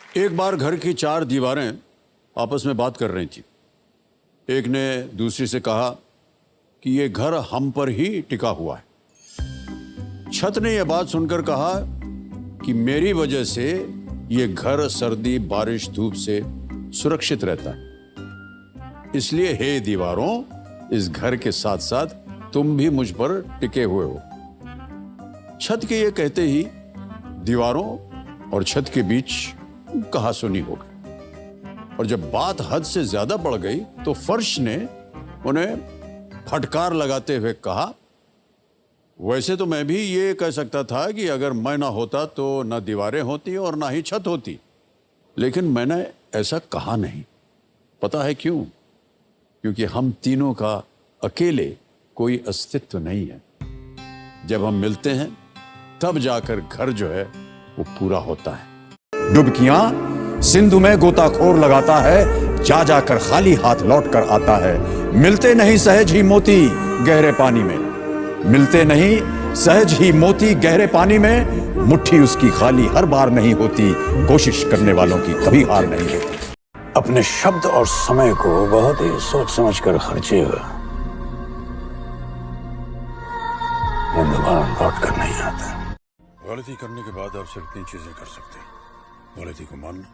एक बार घर की चार दीवारें आपस में बात कर रही थी। एक ने दूसरी से कहा कि ये घर हम पर ही टिका हुआ है। छत ने यह बात सुनकर कहा कि मेरी वजह से ये घर सर्दी, बारिश, धूप से सुरक्षित रहता है। इसलिए हे दीवारों, इस घर के साथ साथ तुम भी मुझ पर टिके हुए हो। छत के ये कहते ही दीवारों और छत के बीच कहासुनी हो गई, और जब बात हद से ज्यादा बढ़ गई तो फर्श ने उन्हें फटकार लगाते हुए कहा, वैसे तो मैं भी ये कह सकता था कि अगर मैं ना होता तो ना दीवारें होती और ना ही छत होती, लेकिन मैंने ऐसा कहा नहीं। पता है क्यों? क्योंकि हम तीनों का अकेले कोई अस्तित्व नहीं है। जब हम मिलते हैं तब जाकर घर जो है वो पूरा होता है। डुबकियां सिंधु में गोताखोर लगाता है, जा जाकर खाली हाथ लौट कर आता है। मिलते नहीं सहज ही मोती गहरे पानी में, मिलते नहीं सहज ही मोती गहरे पानी में। मुट्ठी उसकी खाली हर बार नहीं होती, कोशिश करने वालों की कभी हार नहीं होती। अपने शब्द और समय को बहुत ही सोच समझ कर खर्चिएगा, वो दोबारा लौट कर नहीं आता। गलती करने के बाद आप सिर्फ 3 चीजें कर सकते हैं: गलती को मानना,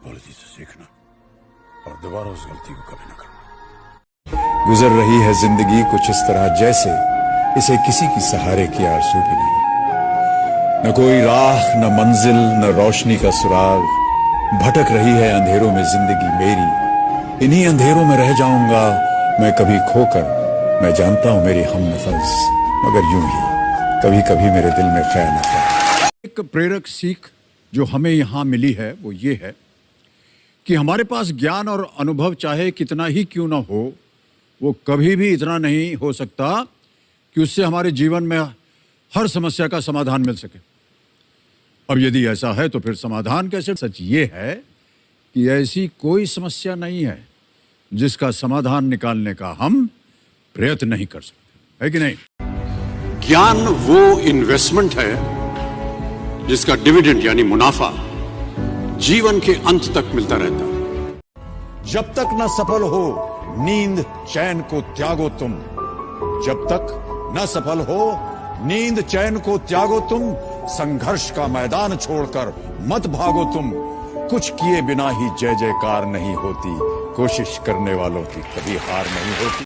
गलती से सीखना और दोबारा उस गलती को कभी न करना। गुजर रही है जिंदगी कुछ इस तरह जैसे इसे किसी की सहारे की आरज़ू भी नहीं। न कोई राह, न मंजिल, न रोशनी का सुराग। भटक रही है अंधेरों में जिंदगी मेरी, इन्हीं अंधेरों में रह जाऊंगा मैं कभी खोकर। मैं जानता हूं मेरी हमनफस, मगर यूं ही कभी कभी मेरे दिल में खैर न पाए। एक प्रेरक सीख जो हमें यहाँ मिली है वो ये है कि हमारे पास ज्ञान और अनुभव चाहे कितना ही क्यों ना हो, वो कभी भी इतना नहीं हो सकता कि उससे हमारे जीवन में हर समस्या का समाधान मिल सके। अब यदि ऐसा है तो फिर समाधान कैसे? सच ये है कि ऐसी कोई समस्या नहीं है जिसका समाधान निकालने का हम प्रयत्न नहीं कर सकते, है कि नहीं? ज्ञान वो इन्वेस्टमेंट है जिसका डिविडेंड यानी मुनाफा जीवन के अंत तक मिलता रहता है। जब तक न सफल हो नींद चैन को त्यागो तुम, जब तक न सफल हो नींद चैन को त्यागो तुम। संघर्ष का मैदान छोड़कर मत भागो तुम। कुछ किए बिना ही जय जयकार नहीं होती, कोशिश करने वालों की कभी हार नहीं होती।